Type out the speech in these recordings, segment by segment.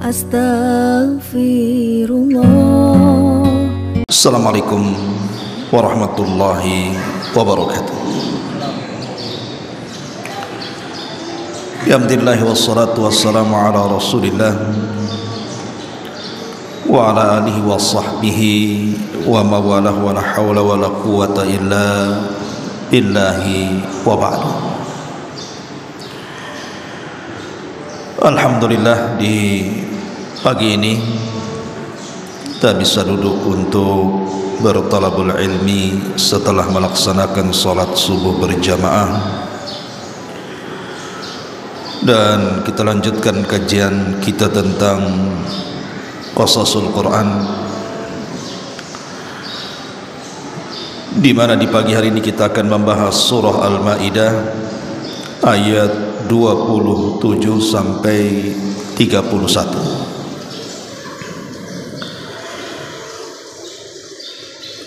Astaghfirullah. Assalamualaikum warahmatullahi wabarakatuh. Alhamdulillah wassalatu wassalamu ala Rasulillah wa ala alihi wa sahbihi wa mawalah wa la hawla wa la quwwata illa billahi wa ba'du. Alhamdulillah, di pagi ini kita bisa duduk untuk bertalabul ilmi setelah melaksanakan salat subuh berjamaah, dan kita lanjutkan kajian kita tentang Qasasul Quran, di mana di pagi hari ini kita akan membahas surah Al-Maidah ayat 27 sampai 31.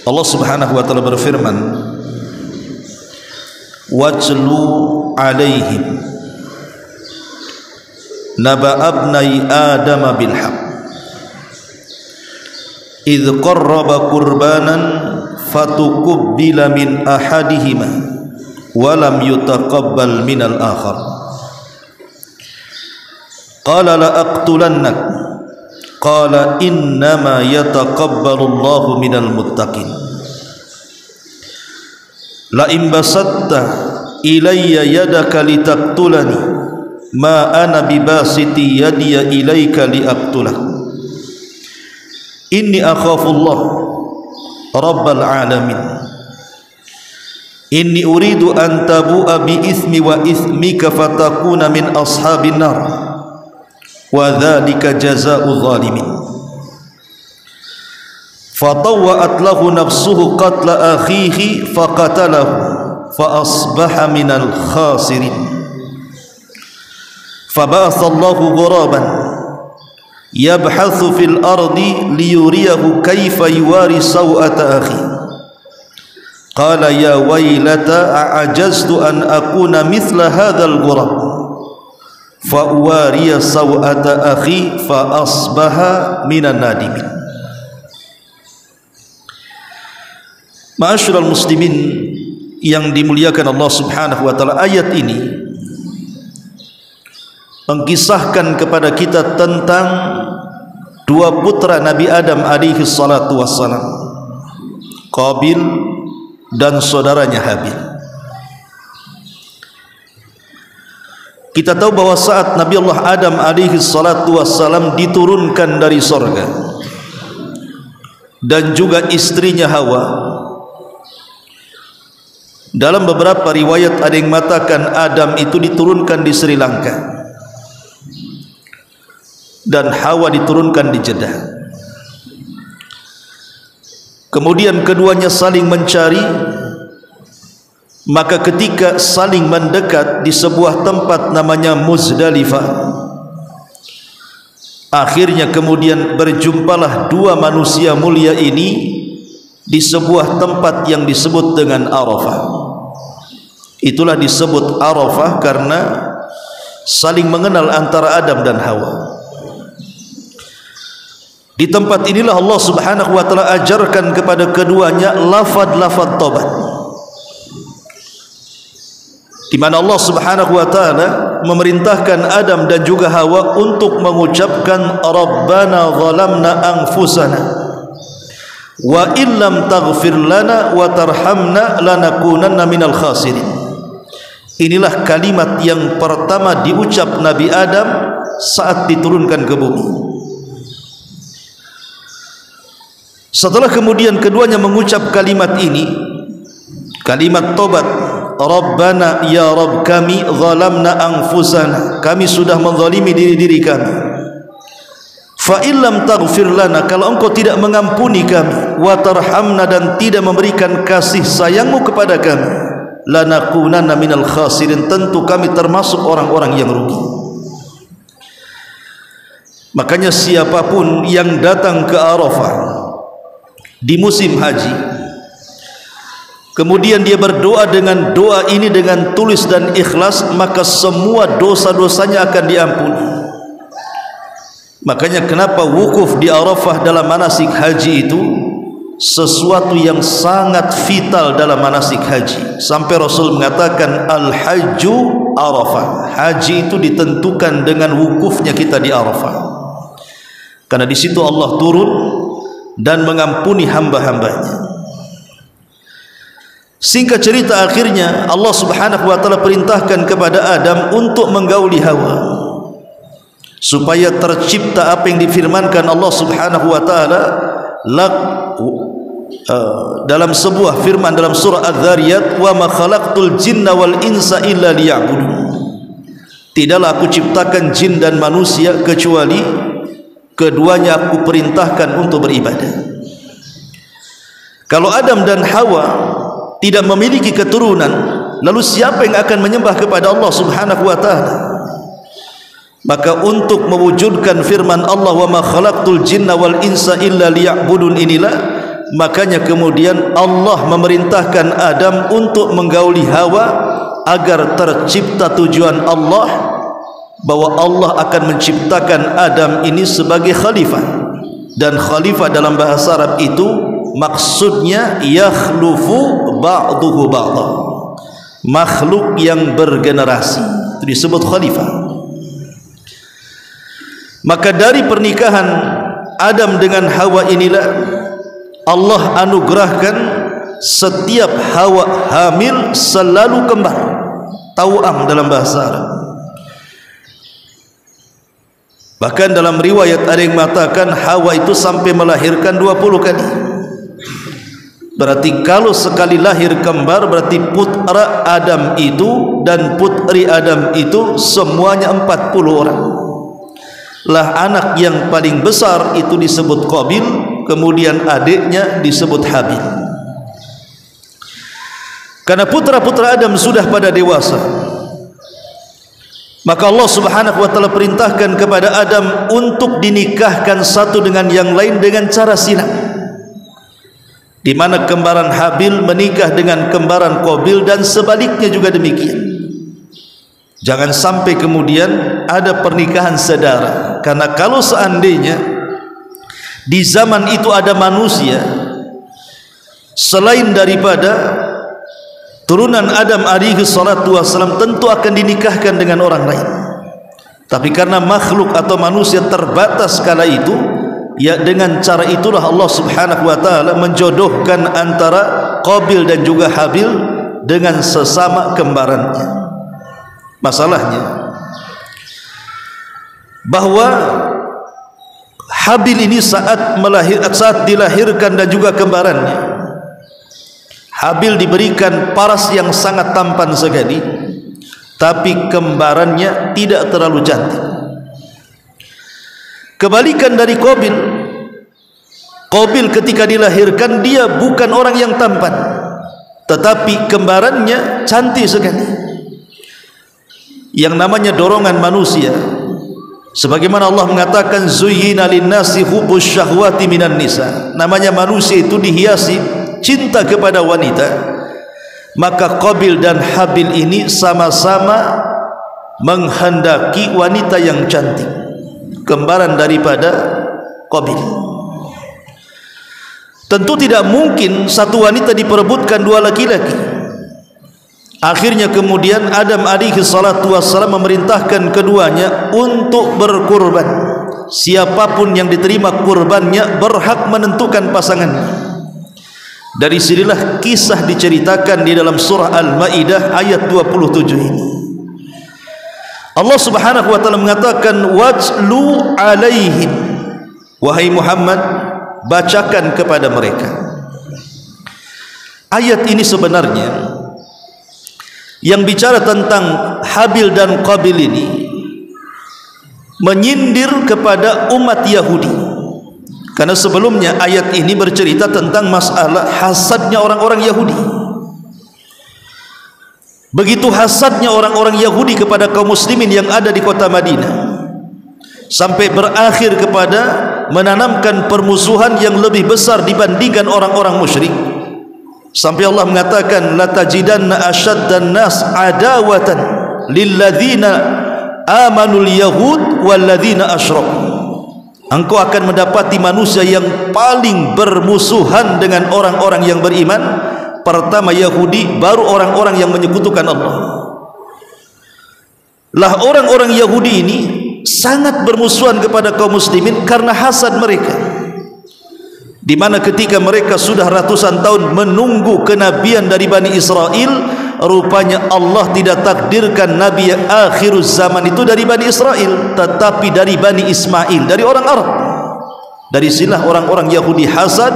Allah Subhanahu wa ta'ala berfirman, wajlu alaihim naba abnai adama bilhaq idh qarraba qurbanan fatukubbila min ahadihima walam yutaqabbal minal akhar qala la aqtulannak qala innama yataqabbalu Allahu minal muttaqin la in basatta ilayya yadaka litaqtulani ma ana bibasiti yadiya ilayka liaqtulak inni akhafu Allah rabbal alamin inni uridu an tabu'a bi ismi wa ismika fatakuna min ashabin nar wa dzalika jazaa'u zalimin fatawwa'at lahu nafsuhu qatla akhihi faqatalahu fa asbaha minal khasirin faba'atha Allahu ghuraban yabhathu fil ardi liyuriyahu kayfa yuwari saw'ata akhi qala ya waylata a'ajaztu an akuna mithla hadzal ghurab fa uwariya saw'ata akhi fa asbaha minan nadimin. Ma'asyiral muslimin yang dimuliakan Allah Subhanahu wa ta'ala, ayat ini mengkisahkan kepada kita tentang dua putra Nabi Adam alaihi salatu wassalam, Qabil dan saudaranya Habil. Kita tahu bahwa saat Nabi Allah Adam alaihi salatu wassalam diturunkan dari sorga, dan juga istrinya Hawa, dalam beberapa riwayat ada yang mengatakan Adam itu diturunkan di Sri Lanka dan Hawa diturunkan di Jeddah. Kemudian keduanya saling mencari, maka ketika saling mendekat di sebuah tempat namanya Muzdalifah, akhirnya kemudian berjumpalah dua manusia mulia ini di sebuah tempat yang disebut dengan Arafah. Itulah disebut Arafah karena saling mengenal antara Adam dan Hawa. Di tempat inilah Allah Subhanahu wa ta'ala ajarkan kepada keduanya lafaz-lafaz taubat, di mana Allah Subhanahu wa ta'ala memerintahkan Adam dan juga Hawa untuk mengucapkan Rabbana zalamna anfusana wa illam taghfir lana wa tarhamna lanakunanna minal khasirin. Inilah kalimat yang pertama diucap Nabi Adam saat diturunkan ke bumi. Setelah kemudian keduanya mengucap kalimat ini, kalimat tobat, Rabbana ya Rabb kami zalamna anfusana, kami sudah menzalimi diri-diri kami, fa illam taghfir lana, kalau engkau tidak mengampuni kami, wa tarhamna, dan tidak memberikan kasih sayangmu kepada kami, lanakunanna minal khasirin, tentu kami termasuk orang-orang yang rugi. Makanya siapapun yang datang ke Arafah di musim haji, kemudian dia berdoa dengan doa ini dengan tulus dan ikhlas, maka semua dosa-dosanya akan diampuni. Makanya kenapa wukuf di Arafah dalam manasik haji itu sesuatu yang sangat vital dalam manasik haji. Sampai Rasul mengatakan al-hajju Arafah. Haji itu ditentukan dengan wukufnya kita di Arafah. Karena di situ Allah turun dan mengampuni hamba-hambanya. Singkat cerita, akhirnya Allah Subhanahu wa taala perintahkan kepada Adam untuk menggauli Hawa, supaya tercipta apa yang difirmankan Allah Subhanahu wa taala dalam sebuah firman dalam surah Az-Zariyat, wa ma khalaqtul jinna wal insa illa liya'budun. Tidaklah aku ciptakan jin dan manusia kecuali keduanya aku perintahkan untuk beribadah. Kalau Adam dan Hawa tidak memiliki keturunan, lalu siapa yang akan menyembah kepada Allah Subhanahu wa taala? Maka untuk mewujudkan firman Allah, wa ma khalaqtul jinna wal insa illa liya'budun, inilah makanya kemudian Allah memerintahkan Adam untuk menggauli Hawa agar tercipta tujuan Allah, bahwa Allah akan menciptakan Adam ini sebagai khalifah. Dan khalifah dalam bahasa Arab itu maksudnya yakhlufu ba'duhu ba'dah, makhluk yang bergenerasi, itu disebut khalifah. Maka dari pernikahan Adam dengan Hawa inilah Allah anugerahkan setiap Hawa hamil selalu kembar, tau'am dalam bahasa Arab. Bahkan dalam riwayat ada yang mengatakan Hawa itu sampai melahirkan 20 kali. Berarti kalau sekali lahir kembar, berarti putra Adam itu dan putri Adam itu semuanya 40 orang. Lah anak yang paling besar itu disebut Qabil, kemudian adiknya disebut Habil. Karena putra-putra Adam sudah pada dewasa, maka Allah Subhanahu wa taala perintahkan kepada Adam untuk dinikahkan satu dengan yang lain dengan cara silang, di mana kembaran Habil menikah dengan kembaran Qabil dan sebaliknya juga demikian. Jangan sampai kemudian ada pernikahan saudara, karena kalau seandainya di zaman itu ada manusia selain daripada turunan Adam alaihi salatu wassalam, tentu akan dinikahkan dengan orang lain. Tapi karena makhluk atau manusia terbatas kala itu, ya dengan cara itulah Allah Subhanahu wa taala menjodohkan antara Qabil dan juga Habil dengan sesama kembarannya. Masalahnya bahwa Habil ini saat dilahirkan dan juga kembarannya, Habil diberikan paras yang sangat tampan sekali, tapi kembarannya tidak terlalu cantik. Kebalikan dari Qabil, Qabil ketika dilahirkan dia bukan orang yang tampan, tetapi kembarannya cantik sekali. Yang namanya dorongan manusia, sebagaimana Allah mengatakan zuyyina linnasi hubbus syahwati minan nisa, namanya manusia itu dihiasi cinta kepada wanita. Maka Qabil dan Habil ini sama-sama menghendaki wanita yang cantik, kembaran daripada Qabil. Tentu tidak mungkin satu wanita diperebutkan dua laki-laki. Akhirnya kemudian Adam alaihi salatu wassalam memerintahkan keduanya untuk berkurban. Siapapun yang diterima kurbannya berhak menentukan pasangannya. Dari sinilah kisah diceritakan di dalam surah Al-Maidah ayat 27 ini. Allah Subhanahu wa taala mengatakan wajlu alaihim, wahai Muhammad, bacakan kepada mereka. Ayat ini sebenarnya yang bicara tentang Habil dan Qabil ini menyindir kepada umat Yahudi, karena sebelumnya ayat ini bercerita tentang masalah hasadnya orang-orang Yahudi. Begitu hasadnya orang-orang Yahudi kepada kaum muslimin yang ada di kota Madinah, sampai berakhir kepada menanamkan permusuhan yang lebih besar dibandingkan orang-orang musyrik. Sampai Allah mengatakan la tajidanna asyaddan nas adawatan lilladzina amanul yahud walladzina asyraku. engkau akan mendapati manusia yang paling bermusuhan dengan orang-orang yang beriman. Pertama Yahudi, baru orang-orang yang menyekutukan Allah. Lah orang-orang Yahudi ini sangat bermusuhan kepada kaum muslimin karena hasad mereka, di mana ketika mereka sudah ratusan tahun menunggu kenabian dari Bani Israel, rupanya Allah tidak takdirkan nabi akhir zaman itu dari Bani Israel, tetapi dari Bani Ismail, dari orang Arab. Dari sinilah orang-orang Yahudi hasad,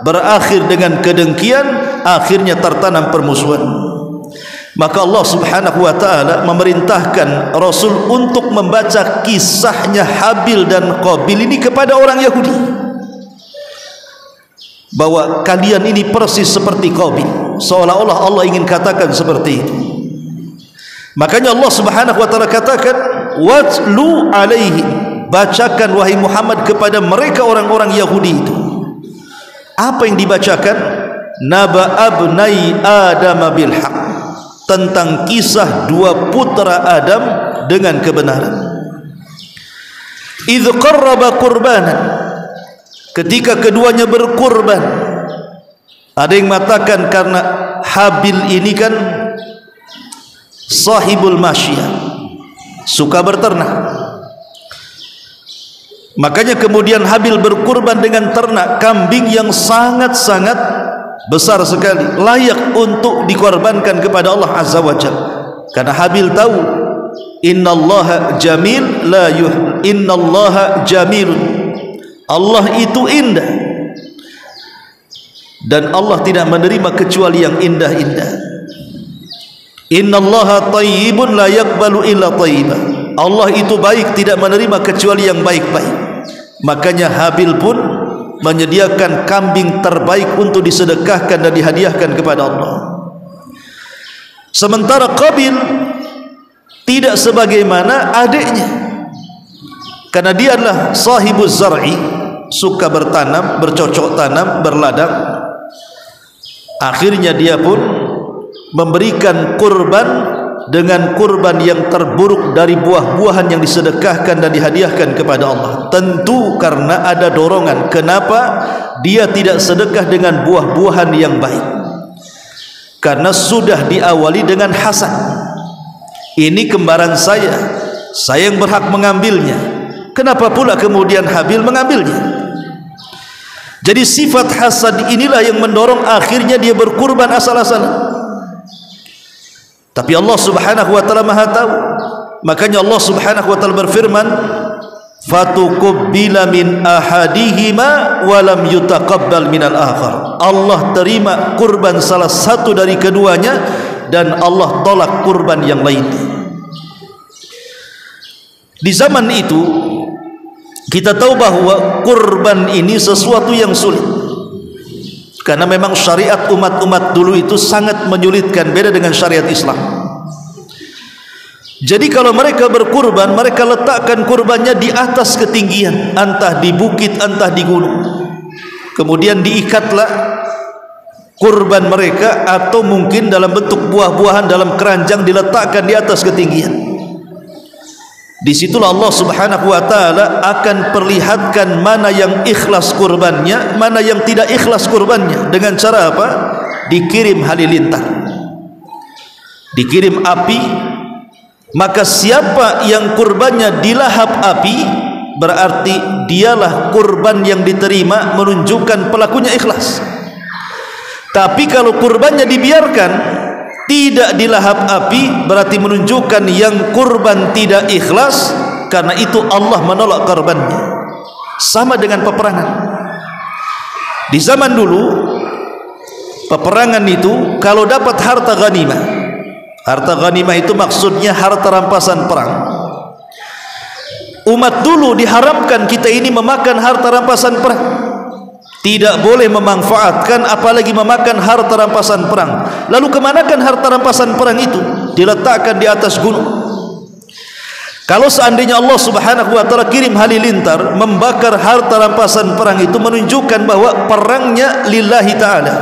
berakhir dengan kedengkian, akhirnya tertanam permusuhan. Maka Allah subhanahu wa ta'ala memerintahkan Rasul untuk membaca kisahnya Habil dan Qabil ini kepada orang Yahudi, bahwa kalian ini persis seperti Qabil, seolah-olah Allah ingin katakan seperti itu. Makanya Allah subhanahu wa ta'ala katakan, watlu alaihi, bacakan wahai Muhammad kepada mereka orang-orang Yahudi itu. Apa yang dibacakan? Naba abnai Adam bil haq, tentang kisah dua putra Adam dengan kebenaran. Idz qarraba qurbanan, ketika keduanya berkurban. Ada yang mengatakan karena Habil ini kan sahibul masyiyah, suka berternak, makanya kemudian Habil berkurban dengan ternak kambing yang sangat-sangat besar sekali, layak untuk dikorbankan kepada Allah Azza wa Jalla. Karena Habil tahu innallaha jamil la innallaha jamilun, Allah itu indah dan Allah tidak menerima kecuali yang indah-indah. Innallaha tayyibun la yaqbalu illa tayyiban, Allah itu baik, tidak menerima kecuali yang baik-baik. Makanya Habil pun menyediakan kambing terbaik untuk disedekahkan dan dihadiahkan kepada Allah. Sementara Qabil tidak sebagaimana adiknya, karena dia adalah sahibuz zar'i, suka bertanam, bercocok tanam, berladang. Akhirnya dia pun memberikan kurban dengan kurban yang terburuk dari buah-buahan yang disedekahkan dan dihadiahkan kepada Allah. Tentu karena ada dorongan, kenapa dia tidak sedekah dengan buah-buahan yang baik? Karena sudah diawali dengan hasad. Ini kembaran saya yang berhak mengambilnya, kenapa pula kemudian Habil mengambilnya? Jadi sifat hasad inilah yang mendorong akhirnya dia berkurban asal-asalan. Tapi Allah subhanahu wa ta'ala maha tahu. Makanya Allah subhanahu wa ta'ala berfirman, fatukubbila min ahadihima walam yutaqabbal minal akhar. Allah terima kurban salah satu dari keduanya dan Allah tolak kurban yang lainnya. Di zaman itu kita tahu bahwa kurban ini sesuatu yang sulit, karena memang syariat umat-umat dulu itu sangat menyulitkan, beda dengan syariat Islam. Jadi kalau mereka berkurban, mereka letakkan kurbannya di atas ketinggian, entah di bukit, entah di gunung. Kemudian diikatlah kurban mereka, atau mungkin dalam bentuk buah-buahan dalam keranjang diletakkan di atas ketinggian. Disitulah Allah subhanahu wa ta'ala akan perlihatkan mana yang ikhlas kurbannya, mana yang tidak ikhlas kurbannya. Dengan cara apa? Dikirim halilintar, dikirim api. Maka siapa yang kurbannya dilahap api, berarti dialah kurban yang diterima, menunjukkan pelakunya ikhlas. Tapi kalau kurbannya dibiarkan, tidak dilahap api, berarti menunjukkan yang kurban tidak ikhlas, karena itu Allah menolak kurbannya. Sama dengan peperangan. Di zaman dulu peperangan itu kalau dapat harta ghanimah, harta ghanimah itu maksudnya harta rampasan perang. Umat dulu diharamkan kita ini memakan harta rampasan perang, tidak boleh memanfaatkan apalagi memakan harta rampasan perang. Lalu kemanakan harta rampasan perang itu? Diletakkan di atas gunung. Kalau seandainya Allah subhanahu wa ta'ala kirim halilintar membakar harta rampasan perang itu, menunjukkan bahwa perangnya lillahi ta'ala.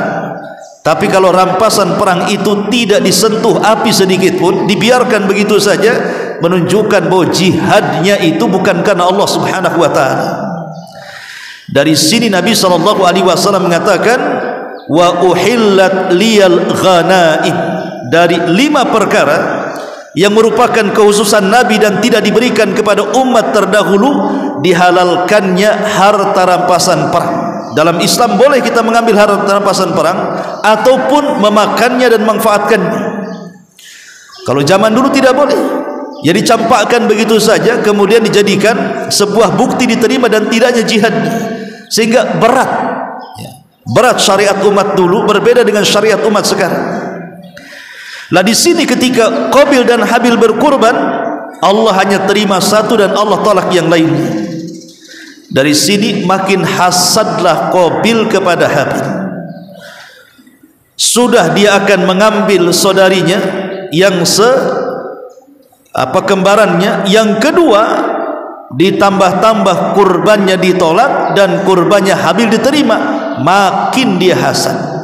Tapi kalau rampasan perang itu tidak disentuh api sedikit pun, dibiarkan begitu saja, menunjukkan bahwa jihadnya itu bukan karena Allah subhanahu wa ta'ala. Dari sini Nabi SAW mengatakan, wa uhillat liyal ghanaim, dari 5 perkara yang merupakan kekhususan Nabi dan tidak diberikan kepada umat terdahulu, dihalalkannya harta rampasan perang. Dalam Islam boleh kita mengambil harta rampasan perang ataupun memakannya dan manfaatkannya. Kalau zaman dulu tidak boleh, ya dicampakkan begitu saja, kemudian dijadikan sebuah bukti diterima dan tidaknya jihadnya, sehingga berat syariat umat dulu berbeda dengan syariat umat sekarang. Lah di sini ketika Qabil dan Habil berkurban, Allah hanya terima satu dan Allah tolak yang lainnya. Dari sini makin hasadlah Qabil kepada Habil. Sudah dia akan mengambil saudarinya yang kembarannya, yang kedua ditambah-tambah kurbannya ditolak dan kurbannya Habil diterima, makin dia hasad.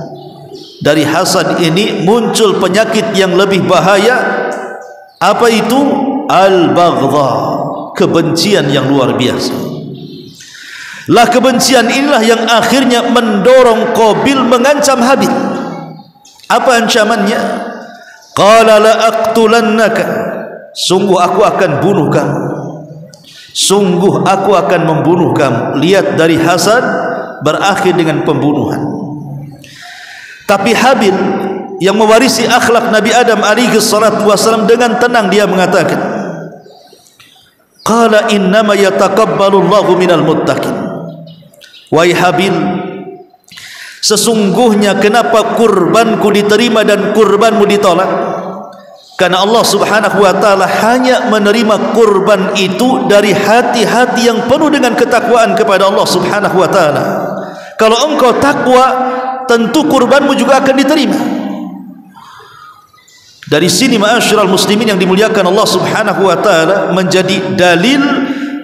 Dari hasad ini muncul penyakit yang lebih bahaya. Apa itu? Al-baghdha, kebencian yang luar biasa. Lah kebencian inilah yang akhirnya mendorong Qabil mengancam Habil. Apa ancamannya? Qala la aqtulannaka, sungguh aku akan bunuh kamu, sungguh aku akan membunuh kamu. Lihat, dari hasad berakhir dengan pembunuhan. Tapi Habil yang mewarisi akhlak Nabi Adam alaihi salatu wasallam, dengan tenang dia mengatakan, qala innama yataqabbalullahu minal muttaqin. Wahai Habil, sesungguhnya kenapa kurbanku diterima dan kurbanmu ditolak? Karena Allah subhanahu wa ta'ala hanya menerima kurban itu dari hati-hati yang penuh dengan ketakwaan kepada Allah subhanahu wa ta'ala. Kalau engkau takwa, tentu kurbanmu juga akan diterima. Dari sini ma'asyiral muslimin yang dimuliakan Allah subhanahu wa ta'ala, menjadi dalil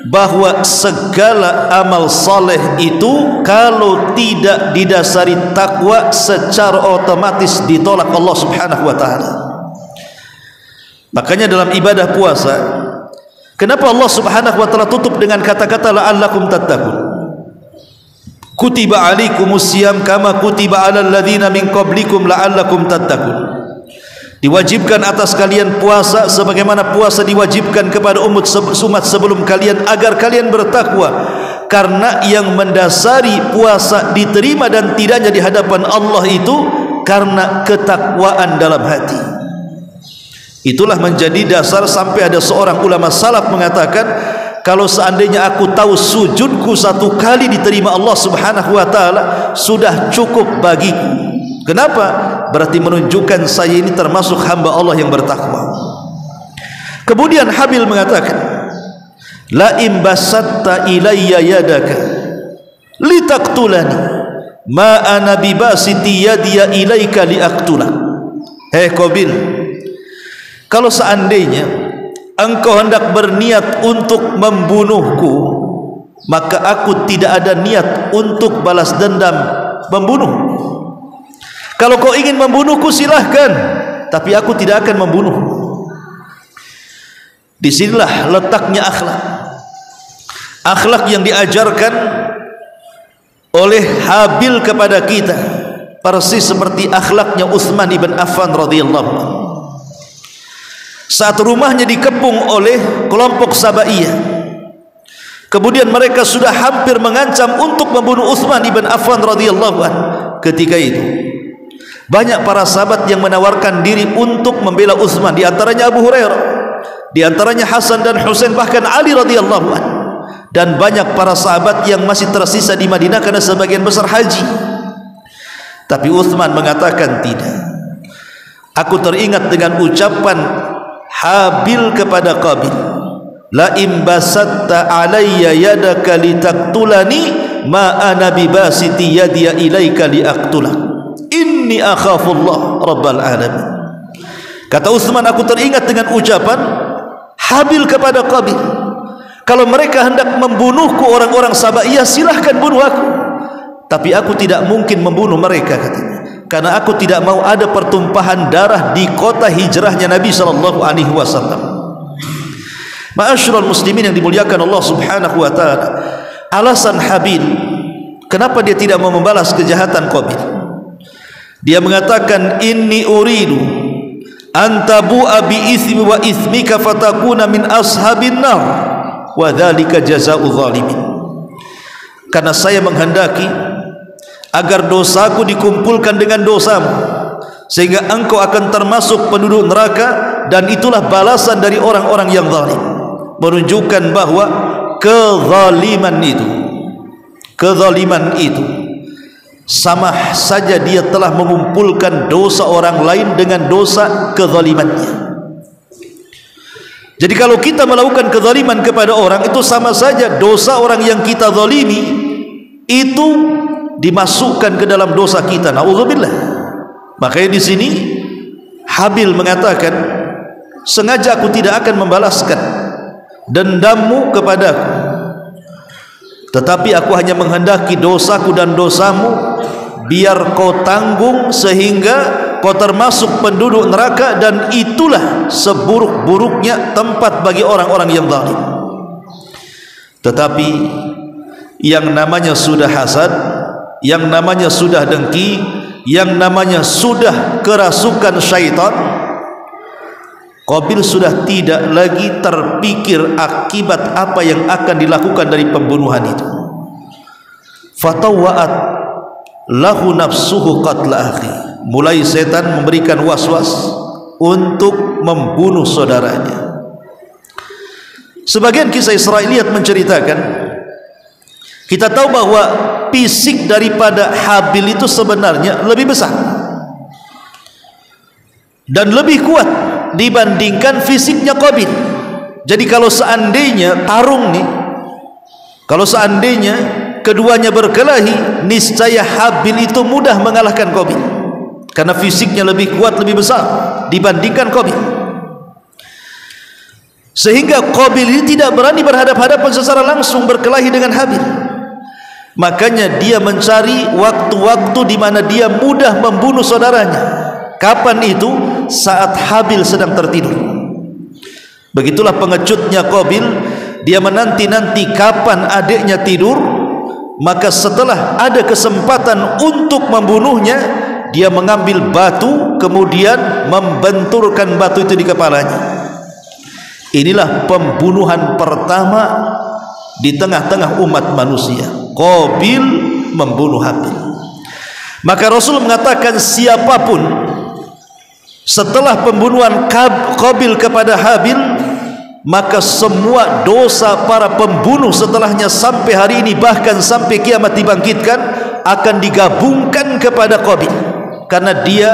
bahwa segala amal saleh itu kalau tidak didasari takwa secara otomatis ditolak Allah subhanahu wa ta'ala. Makanya dalam ibadah puasa, kenapa Allah subhanahu wa ta'ala tutup dengan kata-kata la'allakum tattaqun? Kutiba alaikumus siyam kama kutiba alal ladzina min qablikum la'allakum tattaqun. Diwajibkan atas kalian puasa sebagaimana puasa diwajibkan kepada umat sebelum kalian agar kalian bertakwa. Karena yang mendasari puasa diterima dan tidaknya di hadapan Allah itu karena ketakwaan dalam hati. Itulah menjadi dasar sampai ada seorang ulama salaf mengatakan, kalau seandainya aku tahu sujudku 1 kali diterima Allah subhanahu wa ta'ala, sudah cukup bagiku. Kenapa? Berarti menunjukkan saya ini termasuk hamba Allah yang bertakwa. Kemudian Habil mengatakan, la imbasatta ilayya yadaka litaqtulani ma ana bibasiti yadiya ilayka liaqtulak. Hei Qabil, kalau seandainya engkau hendak berniat untuk membunuhku, maka aku tidak ada niat untuk balas dendam membunuh. Kalau kau ingin membunuhku silahkan, tapi aku tidak akan membunuh. Disinilah letaknya akhlak. Akhlak yang diajarkan oleh Habil kepada kita persis seperti akhlaknya Utsman ibn Affan radhiyallahu anhu. Saat rumahnya dikepung oleh kelompok Sabaiyah, kemudian mereka sudah hampir mengancam untuk membunuh Utsman ibn Affan radhiyallahu anhu. Ketika itu banyak para sahabat yang menawarkan diri untuk membela Utsman, di antaranya Abu Hurairah, di antaranya Hasan dan Husain, bahkan Ali radhiyallahu anhu, dan banyak para sahabat yang masih tersisa di Madinah karena sebagian besar haji. Tapi Utsman mengatakan tidak. Aku teringat dengan ucapan Habil kepada Qabil, la imbasatta alayya yadaka litaqtulani ma ana bibasiti yadiya ilaika liaqtulak inni akhafullah rabbal alamin. Kata Utsman, aku teringat dengan ucapan Habil kepada Qabil, kalau mereka hendak membunuhku orang-orang Sabaiyah, silahkan bunuh aku, tapi aku tidak mungkin membunuh mereka, katanya, karena aku tidak mau ada pertumpahan darah di kota hijrahnya Nabi sallallahu alaihi wasallam. Ma'asyiral muslimin yang dimuliakan Allah subhanahu wa ta'ala, alasan Habil Kenapa dia tidak mau membalas kejahatan Qabil? Dia mengatakan, inni uridu antabu'a bi ithmi wa ithmika fatakuna min ashabin nar wa dzalika jazaa'u zalimin. Karena saya menghendaki agar dosaku dikumpulkan dengan dosamu, sehingga engkau akan termasuk penduduk neraka, dan itulah balasan dari orang-orang yang zalim. Menunjukkan bahwa kezaliman itu sama saja dia telah mengumpulkan dosa orang lain dengan dosa kezalimannya. Jadi kalau kita melakukan kezaliman kepada orang, itu sama saja dosa orang yang kita zalimi itu dimasukkan ke dalam dosa kita. Nauzubillah. Makanya di sini Habil mengatakan, sengaja aku tidak akan membalaskan dendammu kepadaku, tetapi aku hanya menghendaki dosaku dan dosamu biar kau tanggung, sehingga kau termasuk penduduk neraka, dan itulah seburuk-buruknya tempat bagi orang-orang yang zalim. Tetapi yang namanya sudah hasad, yang namanya sudah dengki, yang namanya sudah kerasukan syaitan, Qabil sudah tidak lagi terpikir akibat apa yang akan dilakukan dari pembunuhan itu. Fatawa'at lahu nafsuhu qatla akhi. Mulai setan memberikan was-was untuk membunuh saudaranya. Sebagian kisah Israiliyat menceritakan, kita tahu bahwa fisik daripada Habil itu sebenarnya lebih besar dan lebih kuat dibandingkan fisiknya Qabil. Jadi kalau seandainya tarung nih, kalau seandainya keduanya berkelahi, niscaya Habil itu mudah mengalahkan Qabil, karena fisiknya lebih kuat, lebih besar dibandingkan Qabil. Sehingga Qabil ini tidak berani berhadap-hadapan secara langsung berkelahi dengan Habil. Makanya dia mencari waktu-waktu di mana dia mudah membunuh saudaranya. Kapan itu? Saat Habil sedang tertidur. Begitulah pengecutnya Qabil. Dia menanti-nanti kapan adiknya tidur, maka setelah ada kesempatan untuk membunuhnya, dia mengambil batu, kemudian membenturkan batu itu di kepalanya. Inilah pembunuhan pertama di tengah-tengah umat manusia. Qabil membunuh Habil. Maka Rasul mengatakan, siapapun setelah pembunuhan Qabil kepada Habil, maka semua dosa para pembunuh setelahnya sampai hari ini, bahkan sampai kiamat dibangkitkan, akan digabungkan kepada Qabil, karena dia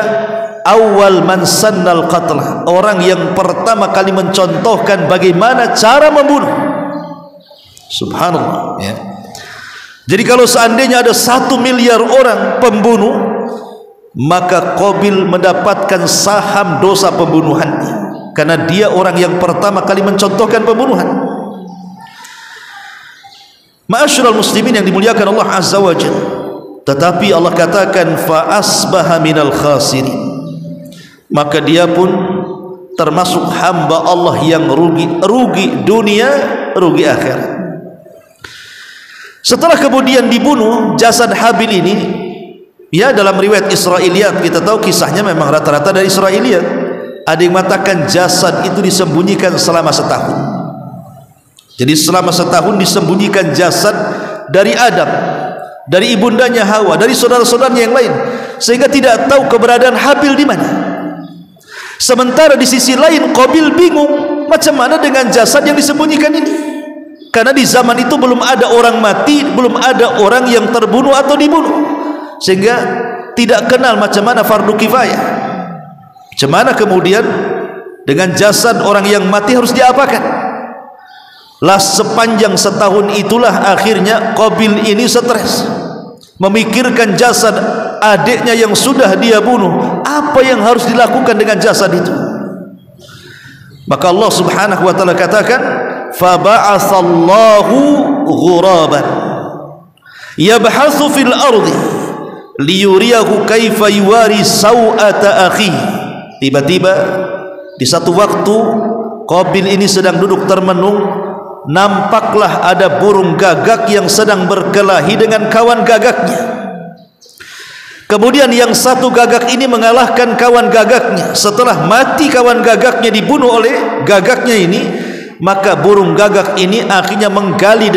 awal man sannal qatlah, orang yang pertama kali mencontohkan bagaimana cara membunuh. Subhanallah, ya. Jadi kalau seandainya ada 1 miliar orang pembunuh, maka Qabil mendapatkan saham dosa pembunuhannya, karena dia orang yang pertama kali mencontohkan pembunuhan. Ma'asyiral muslimin yang dimuliakan Allah Azza wa Jalla. Tetapi Allah katakan, fa asbaha minal khasirin, maka dia pun termasuk hamba Allah yang rugi dunia, rugi akhirat. Setelah kemudian dibunuh jasad Habil ini, ya, dalam riwayat Israiliyat kita tahu kisahnya memang rata-rata dari Israiliyat. Ada yang mengatakan jasad itu disembunyikan selama setahun. Jadi selama setahun disembunyikan jasad dari Adam, dari ibundanya Hawa, dari saudara-saudaranya yang lain, sehingga tidak tahu keberadaan Habil di mana. Sementara di sisi lain Qabil bingung macam mana dengan jasad yang disembunyikan ini, karena di zaman itu belum ada orang mati, belum ada orang yang terbunuh atau dibunuh, sehingga tidak kenal macam mana fardu kifayah. Macam mana kemudian dengan jasad orang yang mati harus diapakan? Lah sepanjang setahun itulah akhirnya Qabil ini stres, memikirkan jasad adiknya yang sudah dia bunuh. Apa yang harus dilakukan dengan jasad itu? Maka Allah Subhanahu wa taala katakan, fa ba'atsallahu ghuraban yabhatsu fil ardi liyuriyahu kaifa yuwari sau'ata akhi. Tiba-tiba di satu waktu Qabil ini sedang duduk termenung, nampaklah ada burung gagak yang sedang berkelahi dengan kawan gagaknya. Kemudian yang satu gagak ini mengalahkan kawan gagaknya. Setelah mati kawan gagaknya, dibunuh oleh gagaknya ini, maka burung gagak ini akhirnya menggali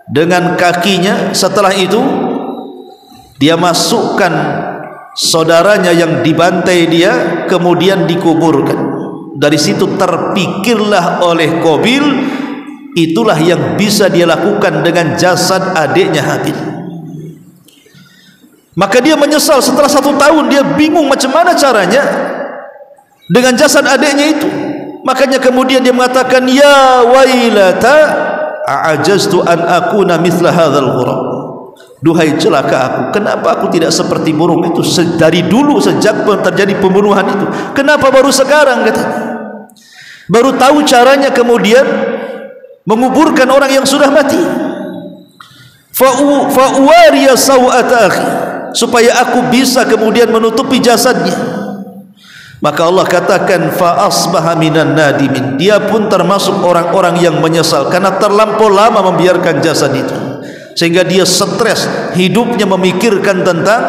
dengan kakinya. Setelah itu dia masukkan saudaranya yang dibantai dia, kemudian dikuburkan. Dari situ terpikirlah oleh Qabil, itulah yang bisa dia lakukan dengan jasad adiknya Habil. Maka dia menyesal. Setelah 1 tahun dia bingung macam mana caranya dengan jasad adiknya itu. Makanya kemudian dia mengatakan, ya wailata a'ajaztu an akuna mithla hadzal ghurab. Duhai celaka aku, kenapa aku tidak seperti burung itu dari dulu, sejak terjadi pembunuhan itu? Kenapa baru sekarang katanya? Baru tahu caranya kemudian menguburkan orang yang sudah mati. Fa'uwariya sawata akhi, supaya aku bisa kemudian menutupi jasadnya. Maka Allah katakan, fa asbaha minan nadimin, dia pun termasuk orang-orang yang menyesal karena terlampau lama membiarkan jasad itu, sehingga dia stres hidupnya memikirkan tentang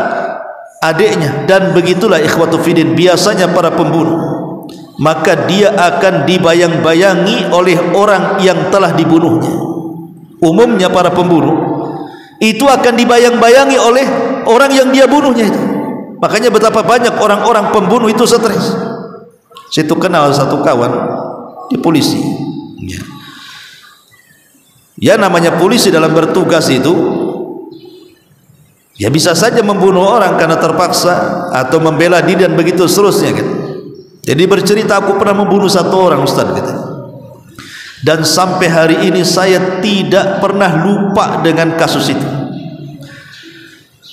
adiknya. Dan begitulah ikhwatu fiddin biasanya para pembunuh, maka dia akan dibayang-bayangi oleh orang yang telah dibunuhnya. Umumnya para pembunuh itu akan dibayang-bayangi oleh orang yang dia bunuhnya itu. Makanya betapa banyak orang-orang pembunuh itu stres. Situ kenal satu kawan di polisi. Ya namanya polisi dalam bertugas itu, ya bisa saja membunuh orang karena terpaksa atau membela diri dan begitu seterusnya gitu. Jadi bercerita, aku pernah membunuh 1 orang Ustaz gitu. Dan sampai hari ini saya tidak pernah lupa dengan kasus itu.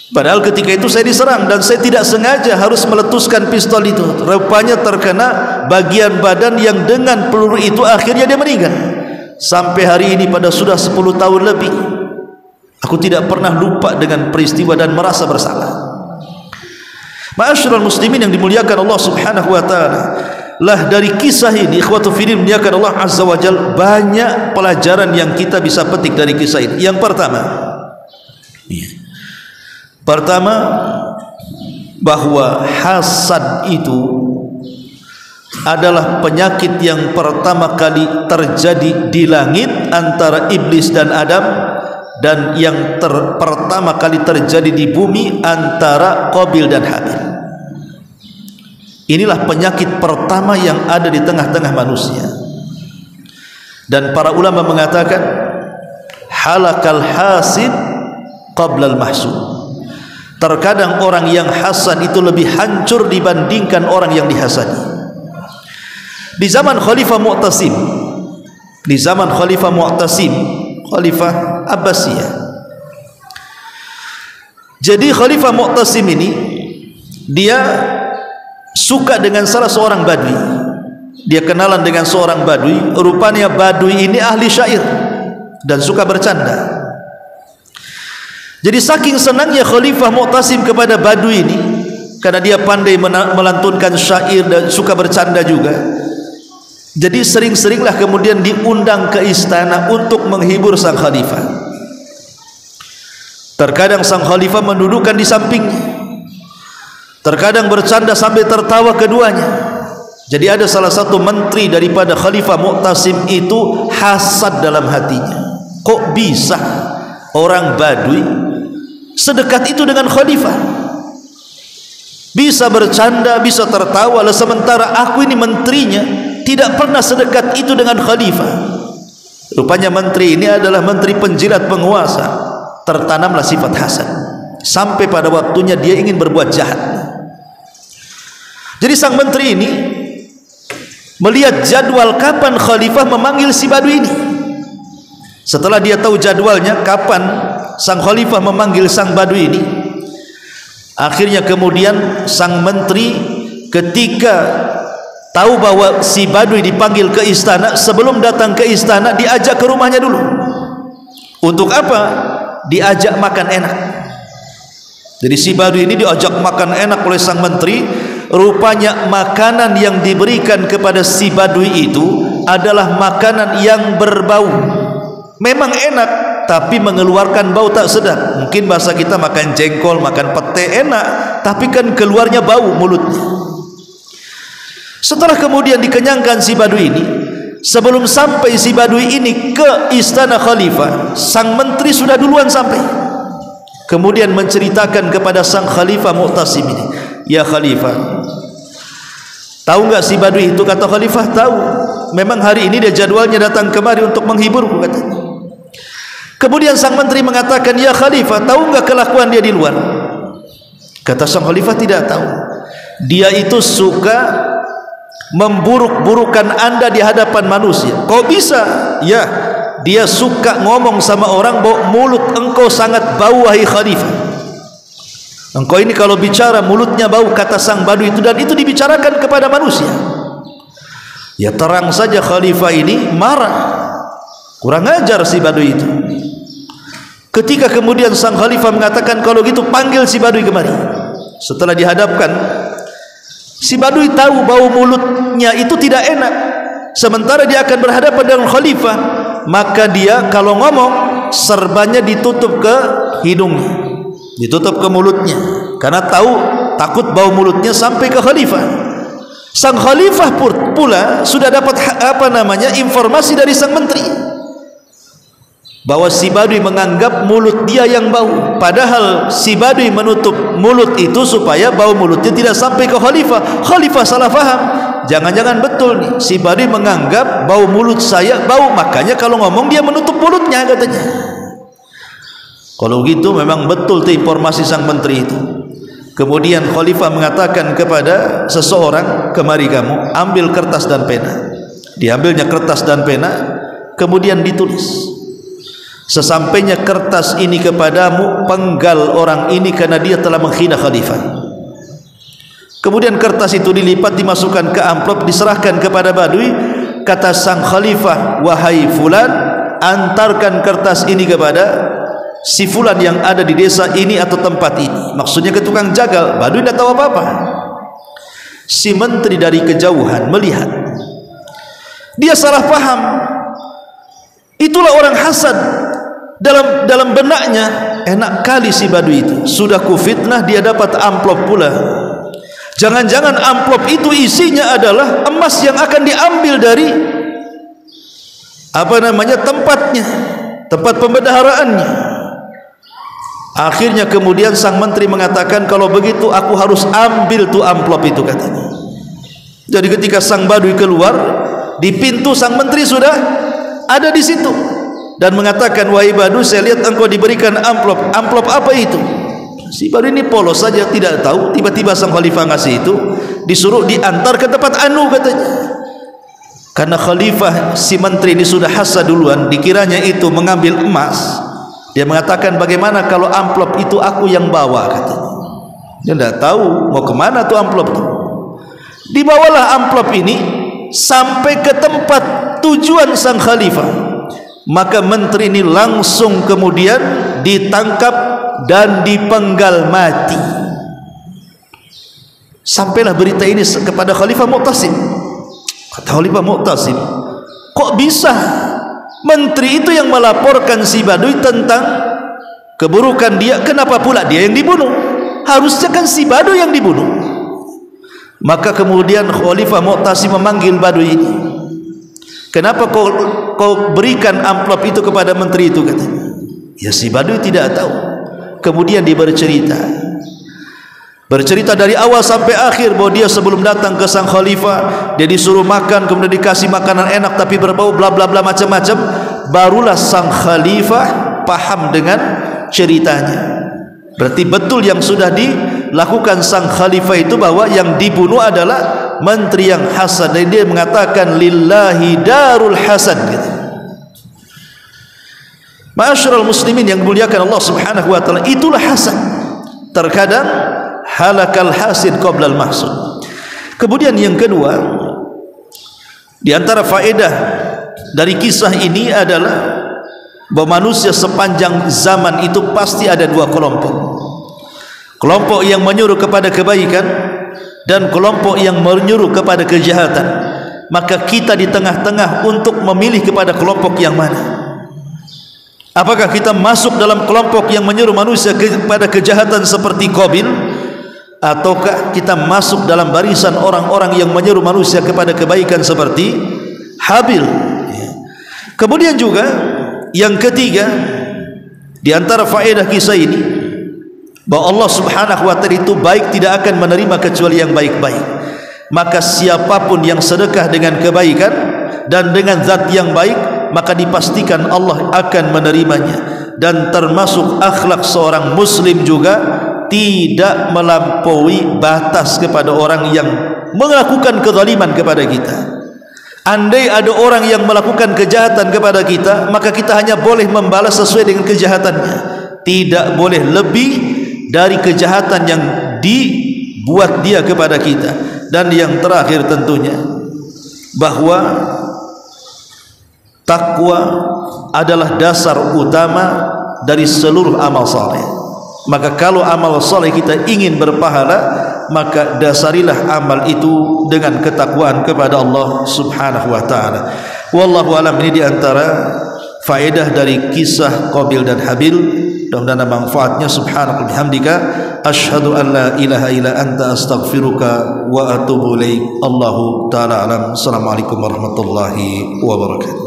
Padahal ketika itu saya diserang dan saya tidak sengaja harus meletuskan pistol itu. Rupanya terkena bagian badan yang dengan peluru itu akhirnya dia meninggal. Sampai hari ini pada sudah 10 tahun lebih, aku tidak pernah lupa dengan peristiwa dan merasa bersalah. Ma'asyiral muslimin yang dimuliakan Allah Subhanahu wa taala, lah dari kisah ini ikhwatu fiddin dimuliakan Allah azza wa jalla, banyak pelajaran yang kita bisa petik dari kisah ini. Yang pertama, bahwa hasad itu adalah penyakit yang pertama kali terjadi di langit antara iblis dan Adam, dan yang pertama kali terjadi di bumi antara Qabil dan Habil. Inilah penyakit pertama yang ada di tengah-tengah manusia. Dan para ulama mengatakan, halakal hasid qabla al-mahsud. Terkadang orang yang hasad itu lebih hancur dibandingkan orang yang dihasadi. Di zaman Khalifah Mu'tasim, Khalifah Abbasiyah. Jadi Khalifah Mu'tasim ini dia suka dengan salah seorang badui. Dia kenalan dengan seorang badui. Rupanya badui ini ahli syair dan suka bercanda. Jadi saking senangnya Khalifah Mu'tasim kepada badui ini, karena dia pandai melantunkan syair dan suka bercanda juga, jadi sering-seringlah kemudian diundang ke istana untuk menghibur sang khalifah. Terkadang sang khalifah mendudukkan di sampingnya, terkadang bercanda sambil tertawa keduanya. Jadi ada salah satu menteri daripada Khalifah Mu'tasim itu hasad dalam hatinya. Kok bisa orang badui sedekat itu dengan khalifah? Bisa bercanda, bisa tertawa, sementara aku ini menterinya tidak pernah sedekat itu dengan khalifah. Rupanya menteri ini adalah menteri penjilat penguasa. Tertanamlah sifat hasad sampai pada waktunya dia ingin berbuat jahat. Jadi sang menteri ini melihat jadwal kapan khalifah memanggil si badui ini. Setelah dia tahu jadwalnya kapan sang khalifah memanggil sang badui ini, akhirnya kemudian sang menteri ketika tahu bahwa si badui dipanggil ke istana, sebelum datang ke istana diajak ke rumahnya dulu. Untuk apa? Diajak makan enak. Jadi si badui ini diajak makan enak oleh sang menteri, rupanya makanan yang diberikan kepada si badui itu adalah makanan yang berbau. Memang enak, tapi mengeluarkan bau tak sedap. Mungkin bahasa kita makan jengkol, makan pete enak, tapi kan keluarnya bau mulutnya. Setelah kemudian dikenyangkan si badui ini, sebelum sampai si badui ini ke istana khalifah, sang menteri sudah duluan sampai. Kemudian menceritakan kepada sang khalifah Mu'tasim ini, ya khalifah, tahu enggak si badui itu? Kata khalifah, tahu. Memang hari ini dia jadwalnya datang kemari untuk menghiburku, katanya. Kemudian sang menteri mengatakan, ya khalifah, tahu enggak kelakuan dia di luar? Kata sang khalifah, tidak tahu. Dia itu suka memburuk-burukan Anda di hadapan manusia. Kok bisa? Ya, dia suka ngomong sama orang bahwa mulut engkau sangat bau, wahai khalifah. Engkau ini kalau bicara mulutnya bau, kata sang badui itu, dan itu dibicarakan kepada manusia. Ya terang saja khalifah ini marah, kurang ajar si badui itu. Ketika kemudian sang khalifah mengatakan, kalau gitu panggil si badui kemari. Setelah dihadapkan, si badui tahu bau mulutnya itu tidak enak, sementara dia akan berhadapan dengan khalifah. Maka dia kalau ngomong, serbannya ditutup ke hidungnya, ditutup ke mulutnya, karena tahu takut bau mulutnya sampai ke khalifah. Sang khalifah pula sudah dapat informasi dari sang menteri bahwa si badui menganggap mulut dia yang bau, padahal si badui menutup mulut itu supaya bau mulutnya tidak sampai ke khalifah. Khalifah salah faham, jangan-jangan betul nih, si badui menganggap bau mulut saya bau, makanya kalau ngomong dia menutup mulutnya, katanya. Kalau gitu memang betul tuh informasi sang menteri itu. Kemudian khalifah mengatakan kepada seseorang, kemari kamu, ambil kertas dan pena. Diambilnya kertas dan pena, kemudian ditulis. Sesampainya kertas ini kepadamu, penggal orang ini karena dia telah menghina khalifah. Kemudian kertas itu dilipat, dimasukkan ke amplop, diserahkan kepada badui. Kata sang khalifah, wahai fulan, antarkan kertas ini kepada si fulan yang ada di desa ini atau tempat ini. Maksudnya ke tukang jagal. Badui tidak tahu apa-apa. Si menteri dari kejauhan melihat, dia salah paham. Itulah orang hasad. Dalam benaknya, enak kali si badui itu, sudah kufitnah, dia dapat amplop pula. Jangan-jangan amplop itu isinya adalah emas yang akan diambil dari tempatnya, tempat pembendaharaannya. Akhirnya kemudian sang menteri mengatakan, kalau begitu aku harus ambil tuh amplop itu, katanya. Jadi ketika sang badui keluar, di pintu sang menteri sudah ada di situ dan mengatakan, wahai badui, saya lihat engkau diberikan amplop. Amplop apa itu? Si badui ini polos saja, tidak tahu. Tiba-tiba sang khalifah ngasih itu, disuruh diantar ke tempat anu, katanya. Karena khalifah si menteri ini sudah hasad duluan, dikiranya itu mengambil emas. Dia mengatakan, bagaimana kalau amplop itu aku yang bawa, katanya. Dia tidak tahu mau kemana tuh amplop itu. Dibawalah amplop ini sampai ke tempat tujuan sang khalifah. Maka menteri ini langsung kemudian ditangkap dan dipenggal mati. Sampailah berita ini kepada Khalifah Mu'tasim. Kata Khalifah Mu'tasim, kok bisa menteri itu yang melaporkan si badui tentang keburukan dia, kenapa pula dia yang dibunuh? Harusnya kan si badui yang dibunuh. Maka kemudian Khalifah Mu'tasim memanggil badui ini. Kenapa kau berikan amplop itu kepada menteri itu, katanya. Ya si badui tidak tahu. Kemudian dia bercerita dari awal sampai akhir bahwa dia sebelum datang ke sang khalifah, dia disuruh makan, kemudian dikasih makanan enak tapi berbau, bla bla bla, macam-macam. Barulah sang khalifah paham dengan ceritanya. Berarti betul yang sudah dilakukan sang khalifah itu, bahwa yang dibunuh adalah menteri yang hasad. Dan dia mengatakan, lillahi darul hasad, gitu. Ma'asyiral muslimin yang dimuliakan Allah Subhanahu wa taala, itulah hasad. Terkadang halakal hasid qablal mahsud. Kemudian yang kedua, di antara faedah dari kisah ini adalah bahwa manusia sepanjang zaman itu pasti ada dua kelompok. Kelompok yang menyuruh kepada kebaikan dan kelompok yang menyuruh kepada kejahatan, maka kita di tengah-tengah untuk memilih kepada kelompok yang mana. Apakah kita masuk dalam kelompok yang menyuruh manusia kepada kejahatan seperti Qabil, ataukah kita masuk dalam barisan orang-orang yang menyuruh manusia kepada kebaikan seperti Habil? Kemudian juga yang ketiga di antara faedah kisah ini, bahwa Allah Subhanahu wa taala itu baik, tidak akan menerima kecuali yang baik-baik. Maka siapapun yang sedekah dengan kebaikan dan dengan zat yang baik, maka dipastikan Allah akan menerimanya. Dan termasuk akhlak seorang muslim juga tidak melampaui batas kepada orang yang melakukan kezaliman kepada kita. Andai ada orang yang melakukan kejahatan kepada kita, maka kita hanya boleh membalas sesuai dengan kejahatannya, tidak boleh lebih dari kejahatan yang dibuat dia kepada kita. Dan yang terakhir tentunya bahwa takwa adalah dasar utama dari seluruh amal saleh. Maka kalau amal saleh kita ingin berpahala, maka dasarilah amal itu dengan ketakwaan kepada Allah Subhanahu wa taala. Wallahu alam. Ini di antara faedah dari kisah Qabil dan Habil. Mudah-mudahan manfaatnya. Subhanaka bihamdika asyhadu an la ilaha illa anta astaghfiruka wa atubu ilaik. Allahu taala alam. Assalamualaikum warahmatullahi wabarakatuh.